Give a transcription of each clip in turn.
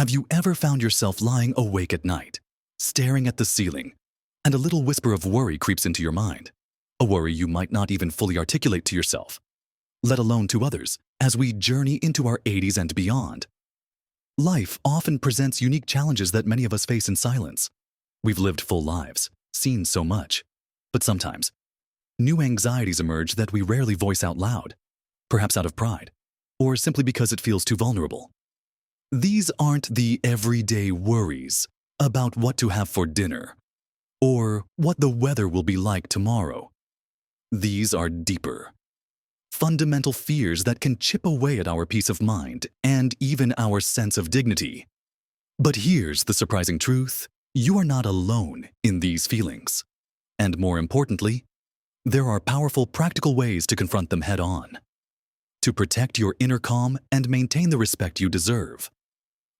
Have you ever found yourself lying awake at night, staring at the ceiling, and a little whisper of worry creeps into your mind? A worry you might not even fully articulate to yourself, let alone to others, as we journey into our 80s and beyond. Life often presents unique challenges that many of us face in silence. We've lived full lives, seen so much, but sometimes new anxieties emerge that we rarely voice out loud, perhaps out of pride, or simply because it feels too vulnerable. These aren't the everyday worries about what to have for dinner or what the weather will be like tomorrow. These are deeper, fundamental fears that can chip away at our peace of mind and even our sense of dignity. But here's the surprising truth: you are not alone in these feelings. And more importantly, there are powerful, practical ways to confront them head on, to protect your inner calm and maintain the respect you deserve,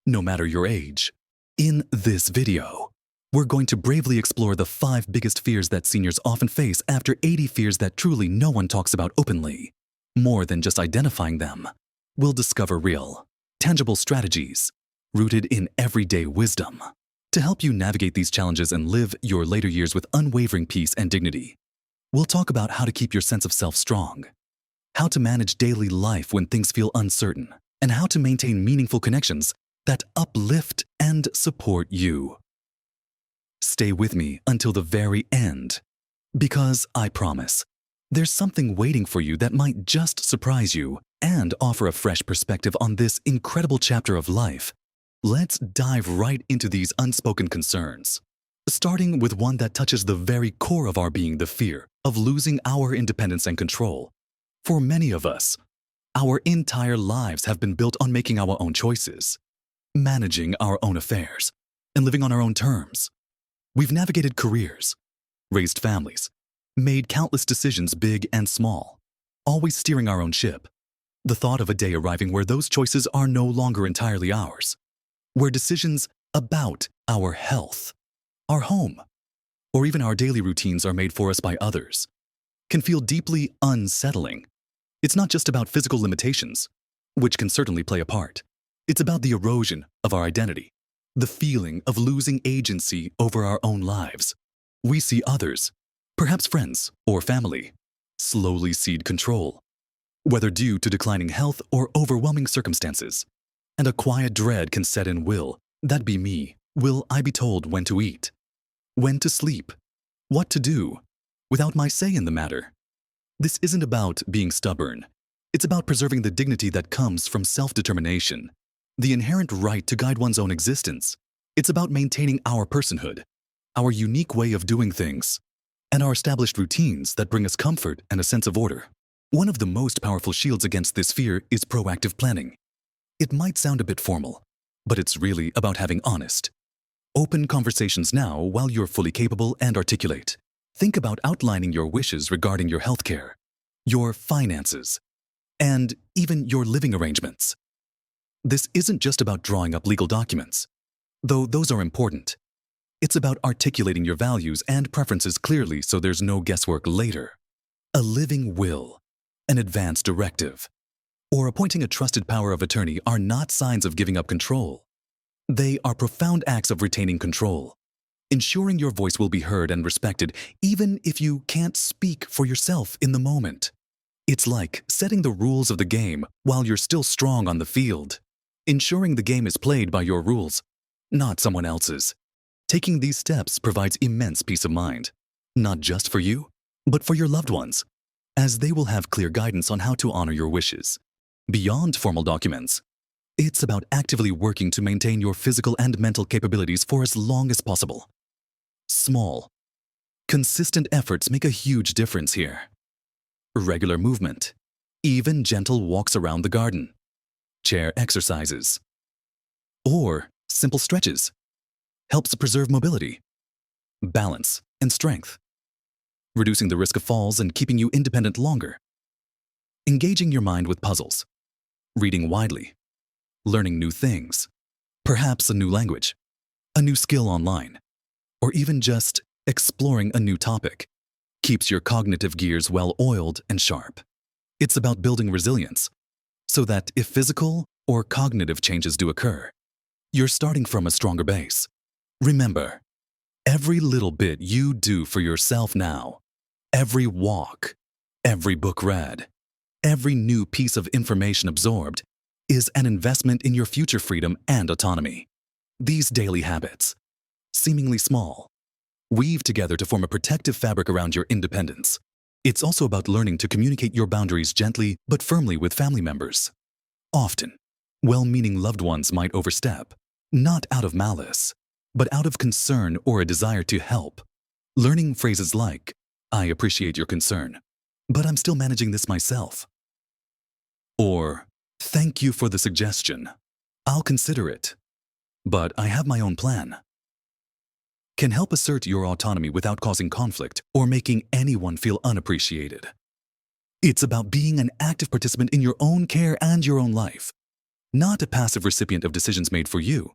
no matter your age. In this video, we're going to bravely explore the 5 biggest fears that seniors often face after 80 fears that truly no one talks about openly. More than just identifying them, we'll discover real, tangible strategies rooted in everyday wisdom to help you navigate these challenges and live your later years with unwavering peace and dignity. We'll talk about how to keep your sense of self strong, how to manage daily life when things feel uncertain, and how to maintain meaningful connections that uplift and support you. Stay with me until the very end, because I promise, there's something waiting for you that might just surprise you and offer a fresh perspective on this incredible chapter of life. Let's dive right into these unspoken concerns, starting with one that touches the very core of our being: the fear of losing our independence and control. For many of us, our entire lives have been built on making our own choices, managing our own affairs, and living on our own terms. We've navigated careers, raised families, made countless decisions, big and small, always steering our own ship. The thought of a day arriving where those choices are no longer entirely ours, where decisions about our health, our home, or even our daily routines are made for us by others, can feel deeply unsettling. It's not just about physical limitations, which can certainly play a part. It's about the erosion of our identity, the feeling of losing agency over our own lives. We see others, perhaps friends or family, slowly cede control, whether due to declining health or overwhelming circumstances. And a quiet dread can set in. Will that be me? Will I be told when to eat, when to sleep, what to do, without my say in the matter? This isn't about being stubborn. It's about preserving the dignity that comes from self-determination, the inherent right to guide one's own existence. It's about maintaining our personhood, our unique way of doing things, and our established routines that bring us comfort and a sense of order. One of the most powerful shields against this fear is proactive planning. It might sound a bit formal, but it's really about having honest, open conversations now while you're fully capable and articulate. Think about outlining your wishes regarding your healthcare, your finances, and even your living arrangements. This isn't just about drawing up legal documents, though those are important. It's about articulating your values and preferences clearly so there's no guesswork later. A living will, an advance directive, or appointing a trusted power of attorney are not signs of giving up control. They are profound acts of retaining control, ensuring your voice will be heard and respected even if you can't speak for yourself in the moment. It's like setting the rules of the game while you're still strong on the field, ensuring the game is played by your rules, not someone else's. Taking these steps provides immense peace of mind, not just for you, but for your loved ones, as they will have clear guidance on how to honor your wishes. Beyond formal documents, it's about actively working to maintain your physical and mental capabilities for as long as possible. Small, consistent efforts make a huge difference here. Regular movement, even gentle walks around the garden, chair exercises, or simple stretches helps preserve mobility, balance, and strength, reducing the risk of falls and keeping you independent longer. Engaging your mind with puzzles, reading widely, learning new things, perhaps a new language, a new skill online, or even just exploring a new topic, keeps your cognitive gears well-oiled and sharp. It's about building resilience, so that if physical or cognitive changes do occur, You're starting from a stronger base. Remember, every little bit you do for yourself now, every walk, every book read, every new piece of information absorbed, is an investment in your future freedom and autonomy. These daily habits, seemingly small, weave together to form a protective fabric around your independence. It's also about learning to communicate your boundaries gently but firmly with family members. Often, well-meaning loved ones might overstep, not out of malice, but out of concern or a desire to help. Learning phrases like, "I appreciate your concern, but I'm still managing this myself." Or, "Thank you for the suggestion. I'll consider it, but I have my own plan," can help assert your autonomy without causing conflict or making anyone feel unappreciated. It's about being an active participant in your own care and your own life, not a passive recipient of decisions made for you.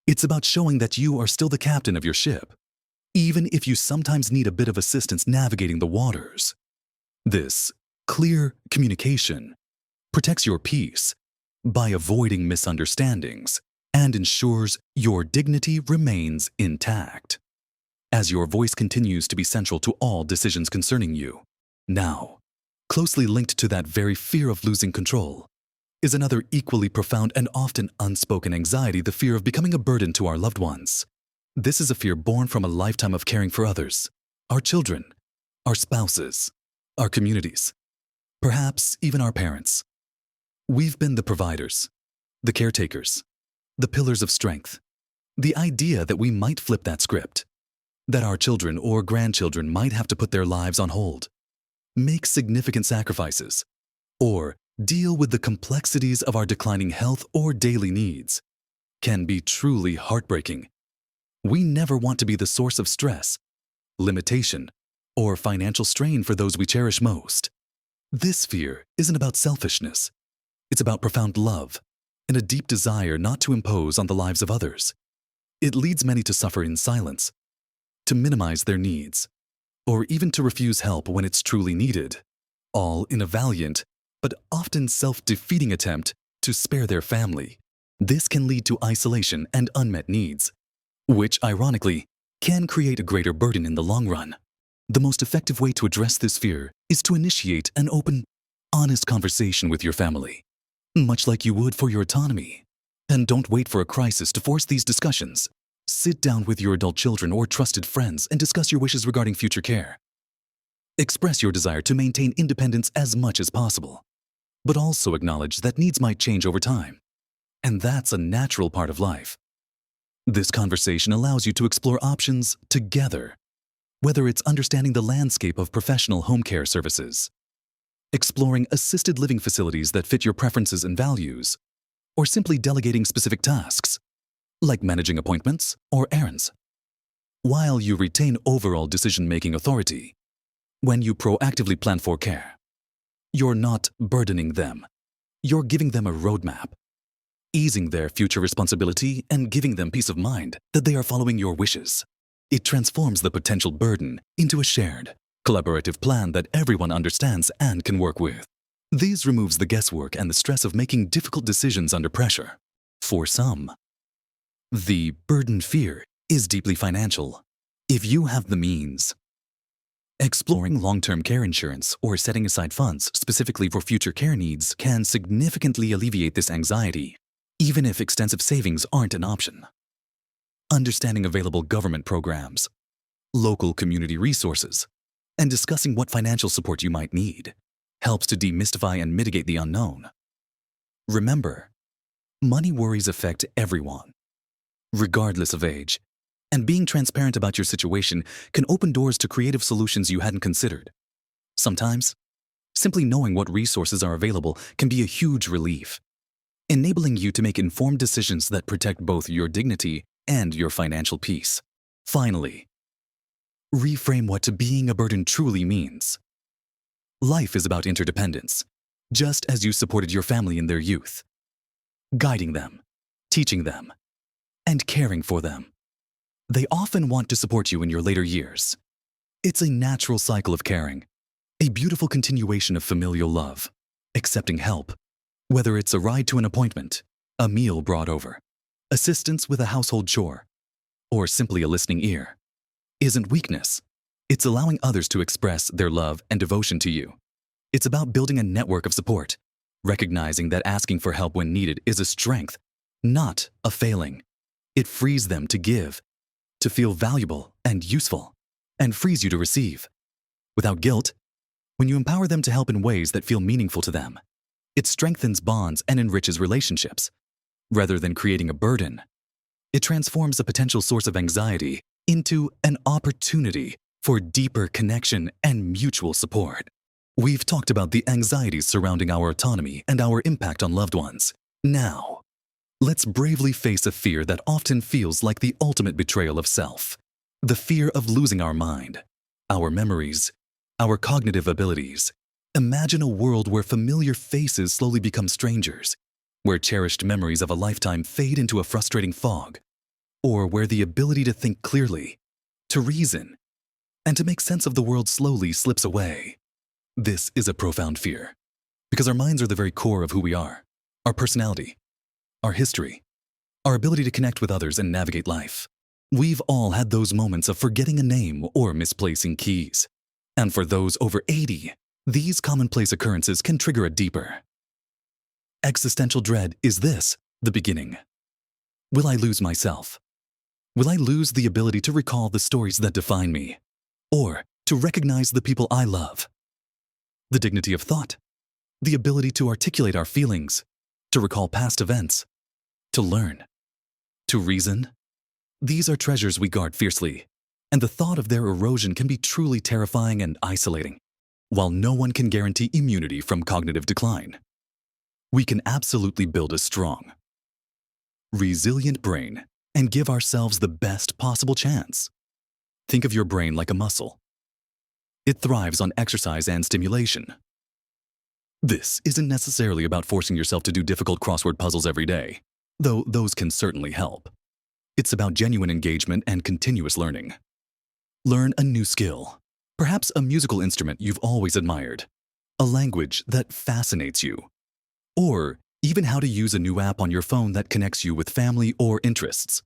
It's about showing that you are still the captain of your ship, even if you sometimes need a bit of assistance navigating the waters. This clear communication protects your peace by avoiding misunderstandings and ensures your dignity remains intact, as your voice continues to be central to all decisions concerning you. Now, closely linked to that very fear of losing control, is another equally profound and often unspoken anxiety, the fear of becoming a burden to our loved ones. This is a fear born from a lifetime of caring for others, our children, our spouses, our communities, perhaps even our parents. We've been the providers, the caretakers, the pillars of strength. The idea that we might flip that script, that our children or grandchildren might have to put their lives on hold, make significant sacrifices, or deal with the complexities of our declining health or daily needs, can be truly heartbreaking. We never want to be the source of stress, limitation, or financial strain for those we cherish most. This fear isn't about selfishness. It's about profound love and a deep desire not to impose on the lives of others. It leads many to suffer in silence, to minimize their needs, or even to refuse help when it's truly needed, all in a valiant but often self-defeating attempt to spare their family. This can lead to isolation and unmet needs, which, ironically, can create a greater burden in the long run. The most effective way to address this fear is to initiate an open, honest conversation with your family, much like you would for your autonomy. And don't wait for a crisis to force these discussions. Sit down with your adult children or trusted friends and discuss your wishes regarding future care. Express your desire to maintain independence as much as possible, but also acknowledge that needs might change over time. And that's a natural part of life. This conversation allows you to explore options together, whether it's understanding the landscape of professional home care services, exploring assisted living facilities that fit your preferences and values, or simply delegating specific tasks, like managing appointments or errands. While you retain overall decision-making authority, when you proactively plan for care, you're not burdening them. You're giving them a roadmap, easing their future responsibility and giving them peace of mind that they are following your wishes. It transforms the potential burden into a shared, collaborative plan that everyone understands and can work with. This removes the guesswork and the stress of making difficult decisions under pressure. For some, the burden fear is deeply financial. If you have the means, exploring long-term care insurance or setting aside funds specifically for future care needs can significantly alleviate this anxiety, even if extensive savings aren't an option. Understanding available government programs, local community resources, and discussing what financial support you might need helps to demystify and mitigate the unknown. Remember, money worries affect everyone, regardless of age, and being transparent about your situation can open doors to creative solutions you hadn't considered. Sometimes, simply knowing what resources are available can be a huge relief, enabling you to make informed decisions that protect both your dignity and your financial peace. Finally, reframe what being a burden truly means. Life is about interdependence, just as you supported your family in their youth, guiding them, teaching them, and caring for them. They often want to support you in your later years. It's a natural cycle of caring, a beautiful continuation of familial love, accepting help, whether it's a ride to an appointment, a meal brought over, assistance with a household chore, or simply a listening ear, isn't weakness. It's allowing others to express their love and devotion to you. It's about building a network of support, recognizing that asking for help when needed is a strength, not a failing. It frees them to give, to feel valuable and useful, and frees you to receive. Without guilt, when you empower them to help in ways that feel meaningful to them, it strengthens bonds and enriches relationships. Rather than creating a burden, it transforms a potential source of anxiety into an opportunity for deeper connection and mutual support. We've talked about the anxieties surrounding our autonomy and our impact on loved ones. Now, let's bravely face a fear that often feels like the ultimate betrayal of self. The fear of losing our mind, our memories, our cognitive abilities. Imagine a world where familiar faces slowly become strangers, where cherished memories of a lifetime fade into a frustrating fog, or where the ability to think clearly, to reason, and to make sense of the world slowly slips away. This is a profound fear, because our minds are the very core of who we are, our personality, our history, our ability to connect with others and navigate life. We've all had those moments of forgetting a name or misplacing keys. And for those over 80, these commonplace occurrences can trigger a deeper existential dread. Is this the beginning? Will I lose myself? Will I lose the ability to recall the stories that define me, or to recognize the people I love? The dignity of thought, the ability to articulate our feelings, to recall past events, to learn, to reason. These are treasures we guard fiercely, and the thought of their erosion can be truly terrifying and isolating. While no one can guarantee immunity from cognitive decline, we can absolutely build a strong, resilient brain and give ourselves the best possible chance. Think of your brain like a muscle. It thrives on exercise and stimulation. This isn't necessarily about forcing yourself to do difficult crossword puzzles every day, though those can certainly help. It's about genuine engagement and continuous learning. Learn a new skill, perhaps a musical instrument you've always admired, a language that fascinates you, or even how to use a new app on your phone that connects you with family or interests.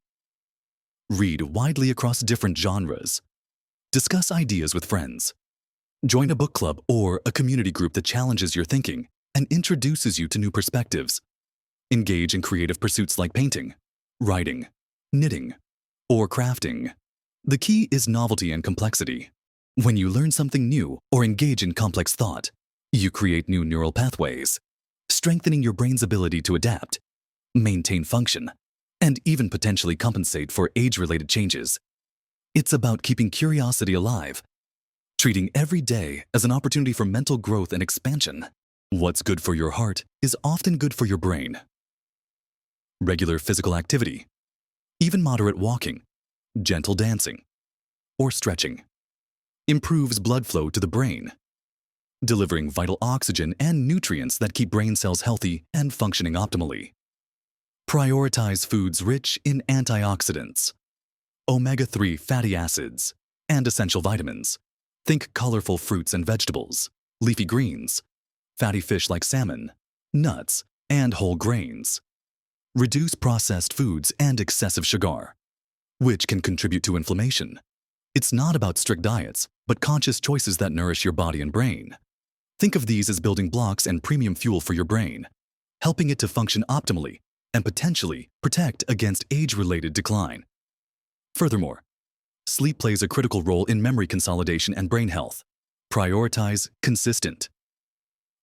Read widely across different genres. Discuss ideas with friends. Join a book club or a community group that challenges your thinking and introduces you to new perspectives. Engage in creative pursuits like painting, writing, knitting, or crafting. The key is novelty and complexity. When you learn something new or engage in complex thought, you create new neural pathways, strengthening your brain's ability to adapt, maintain function, and even potentially compensate for age-related changes. It's about keeping curiosity alive, treating every day as an opportunity for mental growth and expansion. What's good for your heart is often good for your brain. Regular physical activity, even moderate walking, gentle dancing, or stretching, improves blood flow to the brain, delivering vital oxygen and nutrients that keep brain cells healthy and functioning optimally. Prioritize foods rich in antioxidants, omega-3 fatty acids, and essential vitamins. Think colorful fruits and vegetables, leafy greens, fatty fish like salmon, nuts, and whole grains. Reduce processed foods and excessive sugar, which can contribute to inflammation. It's not about strict diets, but conscious choices that nourish your body and brain. Think of these as building blocks and premium fuel for your brain, helping it to function optimally and potentially protect against age-related decline. Furthermore, sleep plays a critical role in memory consolidation and brain health. Prioritize consistent,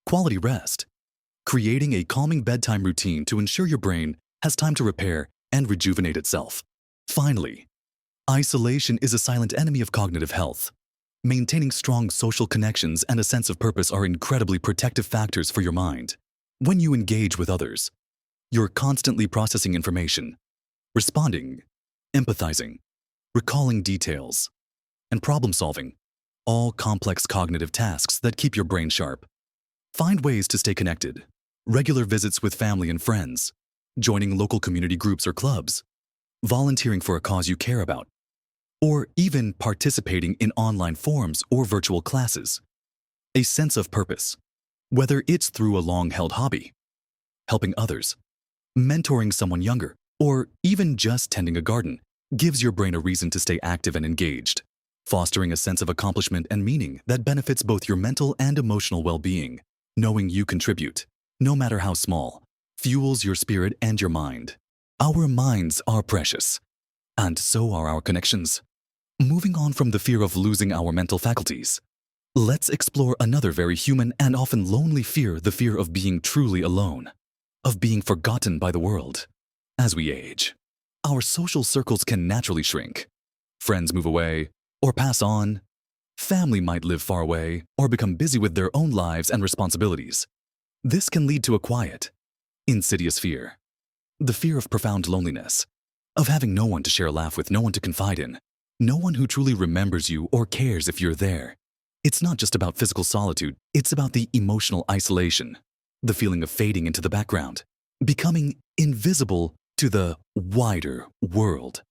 quality rest, creating a calming bedtime routine to ensure your brain has time to repair and rejuvenate itself. Finally, isolation is a silent enemy of cognitive health. Maintaining strong social connections and a sense of purpose are incredibly protective factors for your mind. When you engage with others, you're constantly processing information, responding, empathizing, recalling details, and problem-solving, all complex cognitive tasks that keep your brain sharp. Find ways to stay connected. Regular visits with family and friends, joining local community groups or clubs, volunteering for a cause you care about, or even participating in online forums or virtual classes. A sense of purpose, whether it's through a long-held hobby, helping others, mentoring someone younger, or even just tending a garden gives your brain a reason to stay active and engaged, fostering a sense of accomplishment and meaning that benefits both your mental and emotional well-being. Knowing you contribute, no matter how small, fuels your spirit and your mind. Our minds are precious, and so are our connections. Moving on from the fear of losing our mental faculties, let's explore another very human and often lonely fear, the fear of being truly alone, of being forgotten by the world. As we age, our social circles can naturally shrink. Friends move away or pass on. Family might live far away or become busy with their own lives and responsibilities. This can lead to a quiet, insidious fear. The fear of profound loneliness, of having no one to share a laugh with, no one to confide in, no one who truly remembers you or cares if you're there. It's not just about physical solitude, it's about the emotional isolation, the feeling of fading into the background, becoming invisible to the wider world.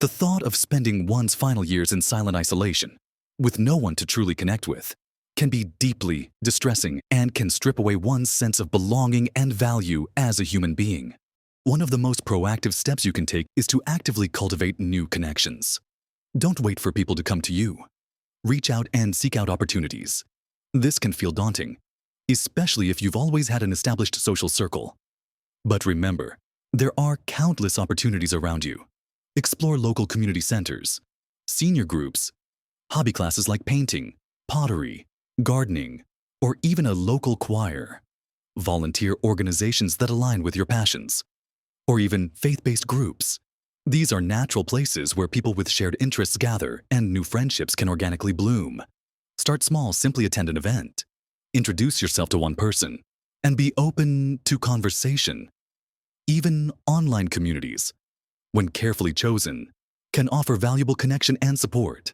The thought of spending one's final years in silent isolation, with no one to truly connect with, can be deeply distressing and can strip away one's sense of belonging and value as a human being. One of the most proactive steps you can take is to actively cultivate new connections. Don't wait for people to come to you. Reach out and seek out opportunities. This can feel daunting, especially if you've always had an established social circle. But remember, there are countless opportunities around you. Explore local community centers, senior groups, hobby classes like painting, pottery, gardening, or even a local choir. Volunteer organizations that align with your passions, or even faith-based groups. These are natural places where people with shared interests gather and new friendships can organically bloom. Start small, simply attend an event. Introduce yourself to one person, and be open to conversation. Even online communities, when carefully chosen, can offer valuable connection and support.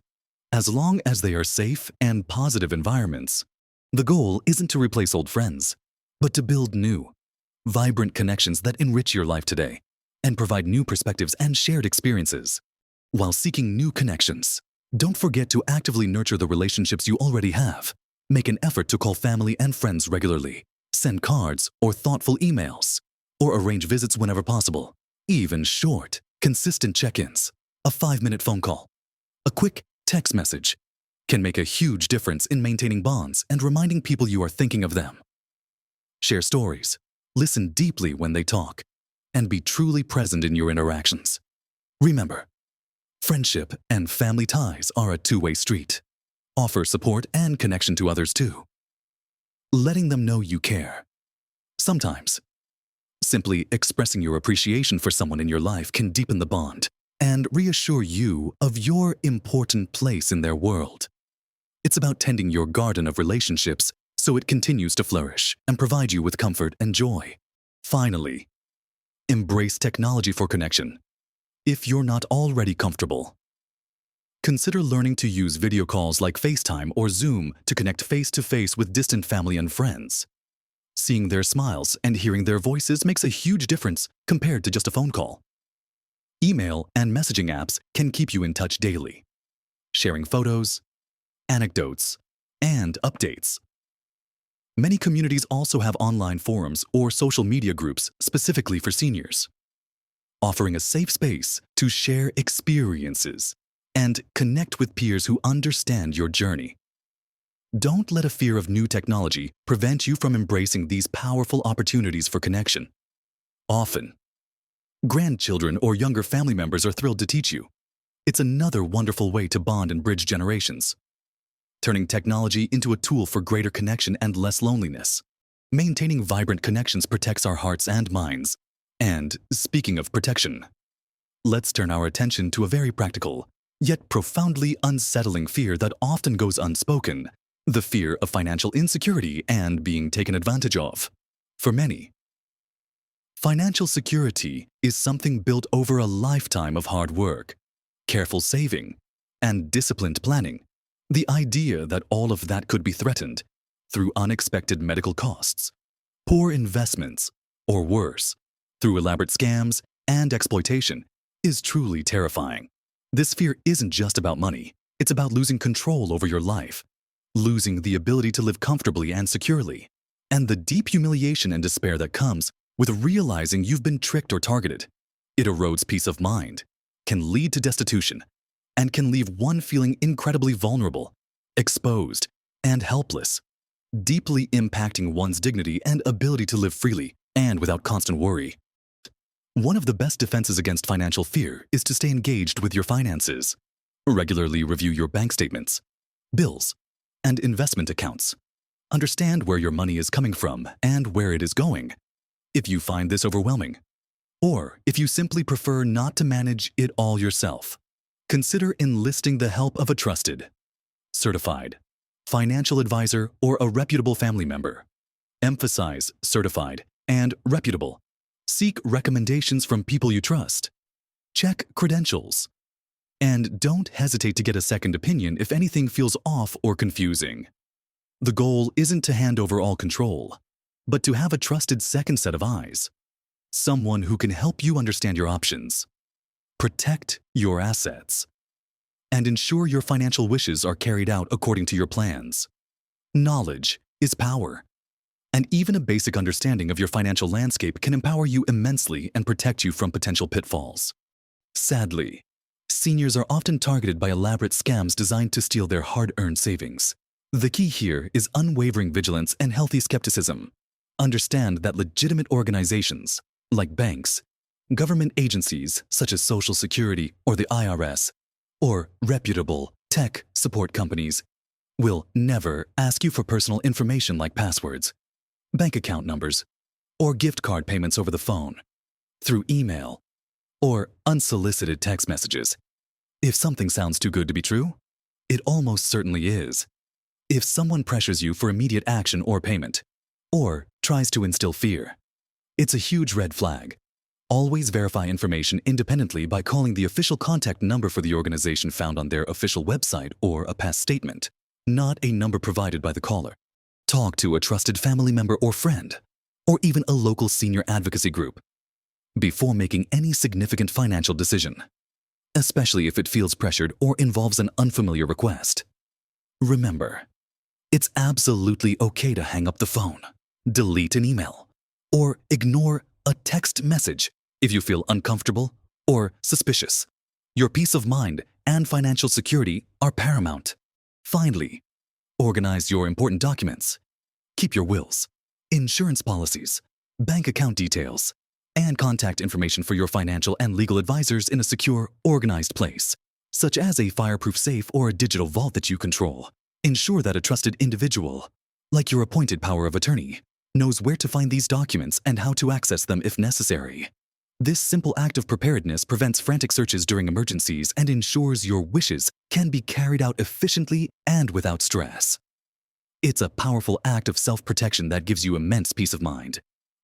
As long as they are safe and positive environments, the goal isn't to replace old friends, but to build new, vibrant connections that enrich your life today and provide new perspectives and shared experiences. While seeking new connections, don't forget to actively nurture the relationships you already have. Make an effort to call family and friends regularly, send cards or thoughtful emails, or arrange visits whenever possible. Even short, consistent check-ins, a 5-minute phone call, a quick text message can make a huge difference in maintaining bonds and reminding people you are thinking of them. Share stories, listen deeply when they talk, and be truly present in your interactions. Remember, friendship and family ties are a two-way street. Offer support and connection to others too, letting them know you care. Sometimes, simply expressing your appreciation for someone in your life can deepen the bond and reassure you of your important place in their world. It's about tending your garden of relationships so it continues to flourish and provide you with comfort and joy. Finally, embrace technology for connection. If you're not already comfortable, consider learning to use video calls like FaceTime or Zoom to connect face-to-face with distant family and friends. Seeing their smiles and hearing their voices makes a huge difference compared to just a phone call. Email and messaging apps can keep you in touch daily, sharing photos, anecdotes, and updates. Many communities also have online forums or social media groups specifically for seniors, offering a safe space to share experiences and connect with peers who understand your journey. Don't let a fear of new technology prevent you from embracing these powerful opportunities for connection. Often, grandchildren or younger family members are thrilled to teach you. It's another wonderful way to bond and bridge generations, turning technology into a tool for greater connection and less loneliness. Maintaining vibrant connections protects our hearts and minds. And speaking of protection, let's turn our attention to a very practical, yet profoundly unsettling fear that often goes unspoken: the fear of financial insecurity and being taken advantage of. For many, financial security is something built over a lifetime of hard work, careful saving, and disciplined planning. The idea that all of that could be threatened through unexpected medical costs, poor investments, or worse, through elaborate scams and exploitation is truly terrifying. This fear isn't just about money. It's about losing control over your life, losing the ability to live comfortably and securely, and the deep humiliation and despair that comes with realizing you've been tricked or targeted. It erodes peace of mind, can lead to destitution, and can leave one feeling incredibly vulnerable, exposed, and helpless, deeply impacting one's dignity and ability to live freely and without constant worry. One of the best defenses against financial fear is to stay engaged with your finances. Regularly review your bank statements, bills, and investment accounts. Understand where your money is coming from and where it is going. If you find this overwhelming, or if you simply prefer not to manage it all yourself, consider enlisting the help of a trusted, certified, financial advisor or a reputable family member. Emphasize certified and reputable. Seek recommendations from people you trust. Check credentials. And don't hesitate to get a second opinion if anything feels off or confusing. The goal isn't to hand over all control, but to have a trusted second set of eyes. Someone who can help you understand your options, protect your assets, and ensure your financial wishes are carried out according to your plans. Knowledge is power, and even a basic understanding of your financial landscape can empower you immensely and protect you from potential pitfalls. Sadly, seniors are often targeted by elaborate scams designed to steal their hard-earned savings. The key here is unwavering vigilance and healthy skepticism. Understand that legitimate organizations, like banks, government agencies such as Social Security or the IRS, or reputable tech support companies, will never ask you for personal information like passwords, bank account numbers, or gift card payments over the phone, through email, or unsolicited text messages. If something sounds too good to be true, it almost certainly is. If someone pressures you for immediate action or payment, or tries to instill fear, it's a huge red flag. Always verify information independently by calling the official contact number for the organization found on their official website or a past statement, not a number provided by the caller. Talk to a trusted family member or friend, or even a local senior advocacy group, before making any significant financial decision, especially if it feels pressured or involves an unfamiliar request. Remember, it's absolutely okay to hang up the phone, delete an email, or ignore a text message if you feel uncomfortable or suspicious. Your peace of mind and financial security are paramount. Finally, organize your important documents. Keep your wills, insurance policies, bank account details, and contact information for your financial and legal advisors in a secure, organized place, such as a fireproof safe or a digital vault that you control. Ensure that a trusted individual, like your appointed power of attorney, knows where to find these documents and how to access them if necessary. This simple act of preparedness prevents frantic searches during emergencies and ensures your wishes can be carried out efficiently and without stress. It's a powerful act of self-protection that gives you immense peace of mind,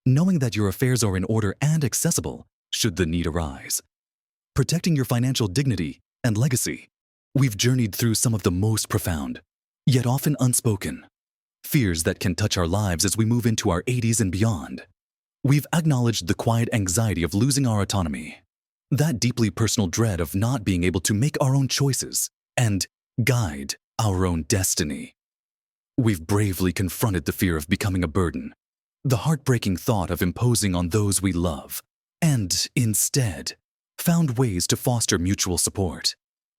knowing that your affairs are in order and accessible should the need arise. Protecting your financial dignity and legacy. We've journeyed through some of the most profound, yet often unspoken, fears that can touch our lives as we move into our 80s and beyond. We've acknowledged the quiet anxiety of losing our autonomy, that deeply personal dread of not being able to make our own choices and guide our own destiny. We've bravely confronted the fear of becoming a burden, the heartbreaking thought of imposing on those we love, and instead found ways to foster mutual support.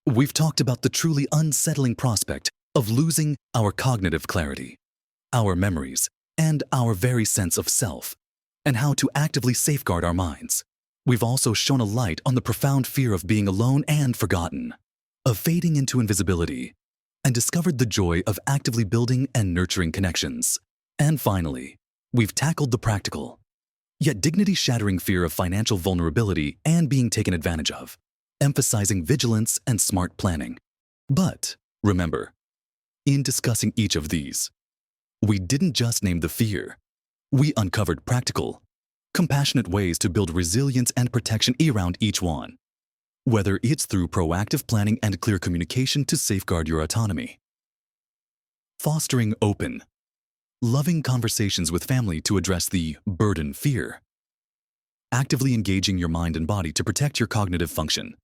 We've talked about the truly unsettling prospect of losing our cognitive clarity, our memories, and our very sense of self, and how to actively safeguard our minds. We've also shone a light on the profound fear of being alone and forgotten, of fading into invisibility, and discovered the joy of actively building and nurturing connections. And finally, we've tackled the practical, yet dignity-shattering fear of financial vulnerability and being taken advantage of, emphasizing vigilance and smart planning. But remember, in discussing each of these, we didn't just name the fear. We uncovered practical, compassionate ways to build resilience and protection around each one, whether it's through proactive planning and clear communication to safeguard your autonomy. Fostering open, loving conversations with family to address the burden fear. Actively engaging your mind and body to protect your cognitive function.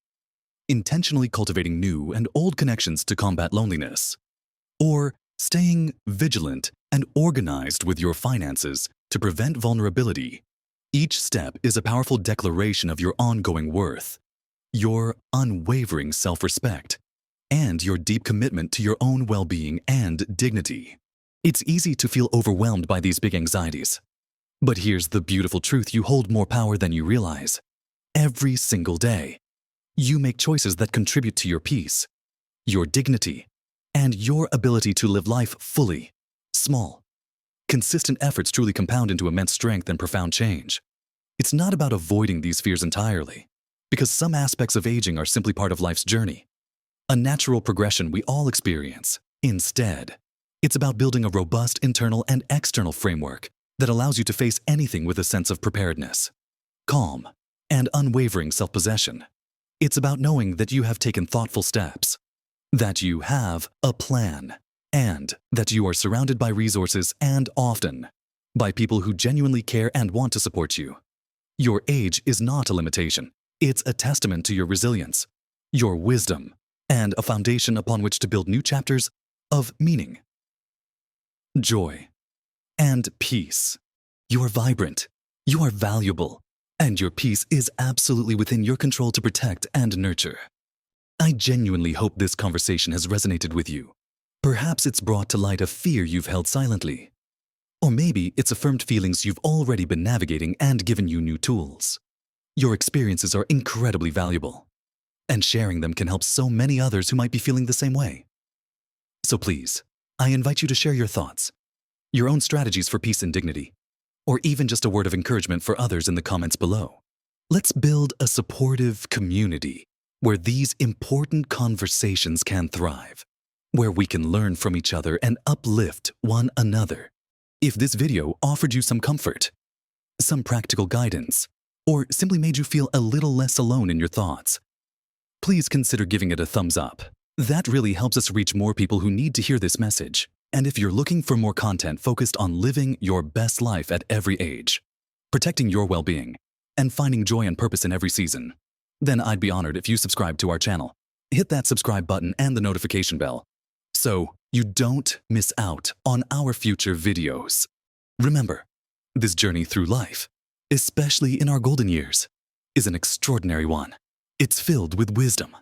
Intentionally cultivating new and old connections to combat loneliness. Or staying vigilant and organized with your finances to prevent vulnerability Each step is a powerful declaration of your ongoing worth, your unwavering self-respect, and your deep commitment to your own well-being and dignity. It's easy to feel overwhelmed by these big anxieties. But here's the beautiful truth: you hold more power than you realize. Every single day, you make choices that contribute to your peace, your dignity, and your ability to live life fully. Small, consistent efforts truly compound into immense strength and profound change. It's not about avoiding these fears entirely, because some aspects of aging are simply part of life's journey, a natural progression we all experience. Instead, it's about building a robust internal and external framework that allows you to face anything with a sense of preparedness, calm, and unwavering self-possession. It's about knowing that you have taken thoughtful steps, that you have a plan, and that you are surrounded by resources and often by people who genuinely care and want to support you. Your age is not a limitation. It's a testament to your resilience, your wisdom, and a foundation upon which to build new chapters of meaning, joy, and peace. You are vibrant, you are valuable, and your peace is absolutely within your control to protect and nurture. I genuinely hope this conversation has resonated with you. Perhaps it's brought to light a fear you've held silently. Or maybe it's affirmed feelings you've already been navigating and given you new tools. Your experiences are incredibly valuable, and sharing them can help so many others who might be feeling the same way. So please, I invite you to share your thoughts, your own strategies for peace and dignity, or even just a word of encouragement for others in the comments below. Let's build a supportive community where these important conversations can thrive, where we can learn from each other and uplift one another. If this video offered you some comfort, some practical guidance, or simply made you feel a little less alone in your thoughts, please consider giving it a thumbs up. That really helps us reach more people who need to hear this message. And if you're looking for more content focused on living your best life at every age, protecting your well-being, and finding joy and purpose in every season, then I'd be honored if you subscribe to our channel. Hit that subscribe button and the notification bell so you don't miss out on our future videos. Remember, this journey through life, especially in our golden years, is an extraordinary one. It's filled with wisdom,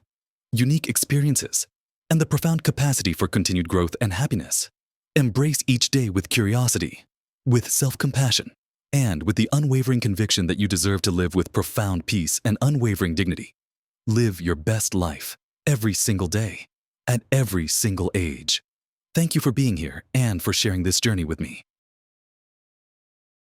unique experiences, and the profound capacity for continued growth and happiness. Embrace each day with curiosity, with self-compassion, and with the unwavering conviction that you deserve to live with profound peace and unwavering dignity. Live your best life every single day, at every single age. Thank you for being here and for sharing this journey with me.